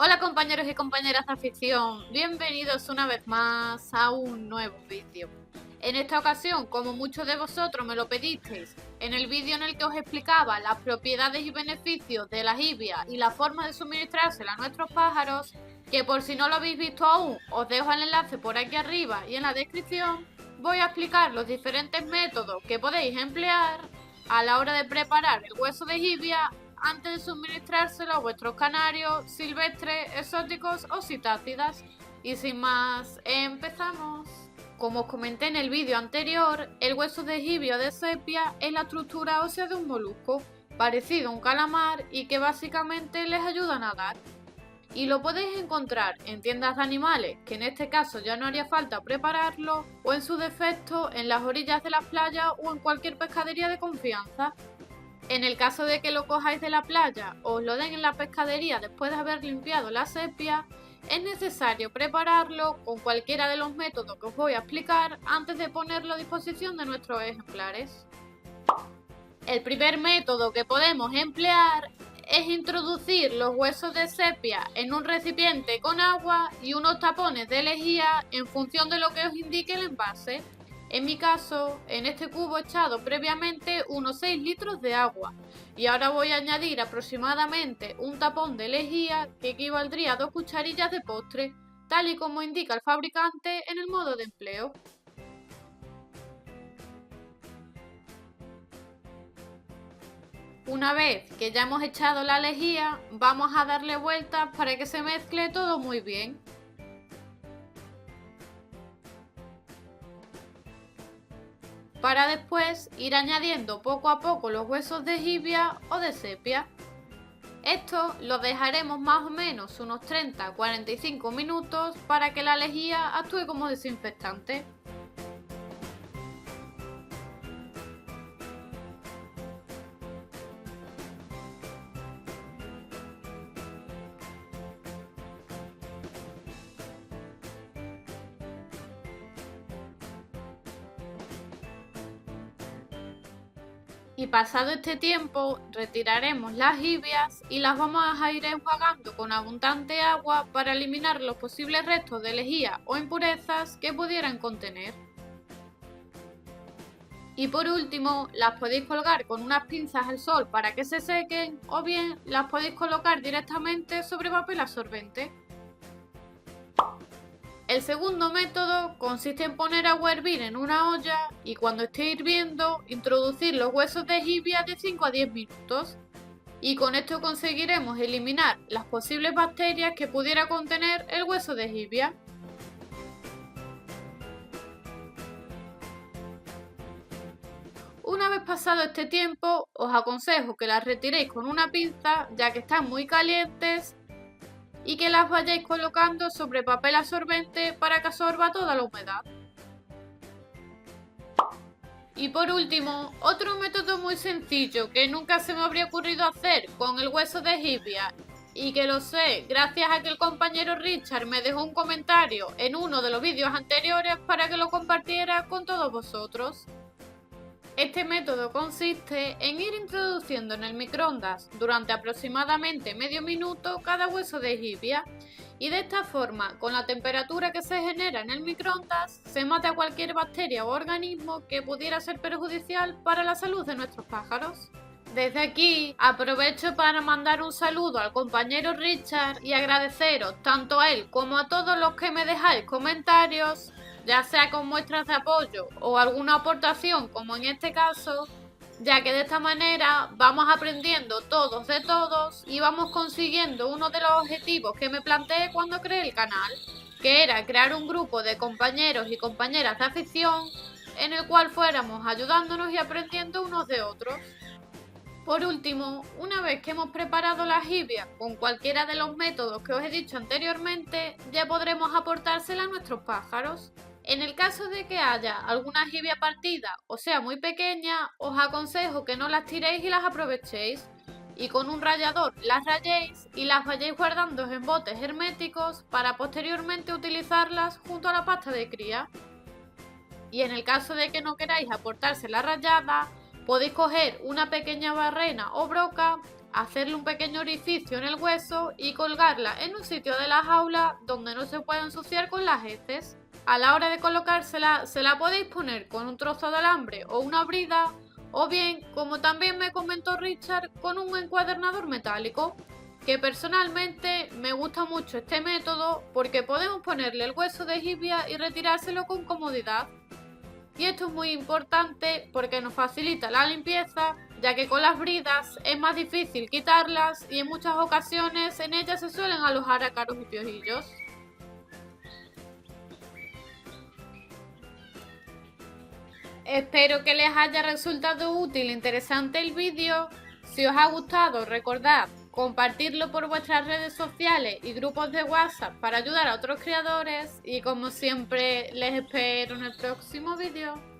Hola compañeros y compañeras de afición, bienvenidos una vez más a un nuevo vídeo. En esta ocasión, como muchos de vosotros me lo pedisteis, en el vídeo en el que os explicaba las propiedades y beneficios de la jibia y la forma de suministrársela a nuestros pájaros, que por si no lo habéis visto aún, os dejo el enlace por aquí arriba y en la descripción, voy a explicar los diferentes métodos que podéis emplear a la hora de preparar el hueso de jibia antes de suministrárselo a vuestros canarios, silvestres, exóticos o citácidas. Y sin más, empezamos. Como os comenté en el vídeo anterior, el hueso de jibia o de sepia es la estructura ósea de un molusco, parecido a un calamar y que básicamente les ayuda a nadar. Y lo podéis encontrar en tiendas de animales, que en este caso ya no haría falta prepararlo, o en su defecto en las orillas de las playas o en cualquier pescadería de confianza. En el caso de que lo cojáis de la playa o os lo den en la pescadería después de haber limpiado la sepia, es necesario prepararlo con cualquiera de los métodos que os voy a explicar antes de ponerlo a disposición de nuestros ejemplares. El primer método que podemos emplear es introducir los huesos de sepia en un recipiente con agua y unos tapones de lejía en función de lo que os indique el envase. En mi caso, en este cubo he echado previamente unos 6 litros de agua y ahora voy a añadir aproximadamente un tapón de lejía que equivaldría a 2 cucharillas de postre, tal y como indica el fabricante en el modo de empleo. Una vez que ya hemos echado la lejía, vamos a darle vueltas para que se mezcle todo muy bien. Para después ir añadiendo poco a poco los huesos de jibia o de sepia. Esto lo dejaremos más o menos unos 30-45 minutos para que la lejía actúe como desinfectante. Y pasado este tiempo, retiraremos las jibias y las vamos a ir enjuagando con abundante agua para eliminar los posibles restos de lejía o impurezas que pudieran contener. Y por último, las podéis colgar con unas pinzas al sol para que se sequen o bien las podéis colocar directamente sobre papel absorbente. El segundo método consiste en poner agua a hervir en una olla y cuando esté hirviendo introducir los huesos de jibia de 5 a 10 minutos. Y con esto conseguiremos eliminar las posibles bacterias que pudiera contener el hueso de jibia. Una vez pasado este tiempo, os aconsejo que las retiréis con una pinza ya que están muy calientes y que las vayáis colocando sobre papel absorbente para que absorba toda la humedad. Y por último, otro método muy sencillo que nunca se me habría ocurrido hacer con el hueso de jibia y que lo sé gracias a que el compañero Richard me dejó un comentario en uno de los vídeos anteriores para que lo compartiera con todos vosotros. Este método consiste en ir introduciendo en el microondas durante aproximadamente medio minuto cada hueso de jibia y de esta forma, con la temperatura que se genera en el microondas, se mata cualquier bacteria o organismo que pudiera ser perjudicial para la salud de nuestros pájaros. Desde aquí aprovecho para mandar un saludo al compañero Richard y agradeceros tanto a él como a todos los que me dejáis comentarios, ya sea con muestras de apoyo o alguna aportación como en este caso, ya que de esta manera vamos aprendiendo todos de todos y vamos consiguiendo uno de los objetivos que me planteé cuando creé el canal, que era crear un grupo de compañeros y compañeras de afición en el cual fuéramos ayudándonos y aprendiendo unos de otros. Por último, una vez que hemos preparado la jibia con cualquiera de los métodos que os he dicho anteriormente, ya podremos aportársela a nuestros pájaros. En el caso de que haya alguna jibia partida o sea muy pequeña, os aconsejo que no las tiréis y las aprovechéis, y con un rallador las rayéis y las vayáis guardando en botes herméticos para posteriormente utilizarlas junto a la pasta de cría. Y en el caso de que no queráis aportarse la rallada, podéis coger una pequeña barrena o broca, hacerle un pequeño orificio en el hueso y colgarla en un sitio de la jaula donde no se pueda ensuciar con las heces. A la hora de colocársela, se la podéis poner con un trozo de alambre o una brida, o bien, como también me comentó Richard, con un encuadernador metálico, que personalmente me gusta mucho este método porque podemos ponerle el hueso de jibia y retirárselo con comodidad. Y esto es muy importante porque nos facilita la limpieza, ya que con las bridas es más difícil quitarlas y en muchas ocasiones en ellas se suelen alojar ácaros y piojillos. Espero que les haya resultado útil e interesante el vídeo. Si os ha gustado, recordad compartirlo por vuestras redes sociales y grupos de WhatsApp para ayudar a otros creadores. Y como siempre, les espero en el próximo vídeo.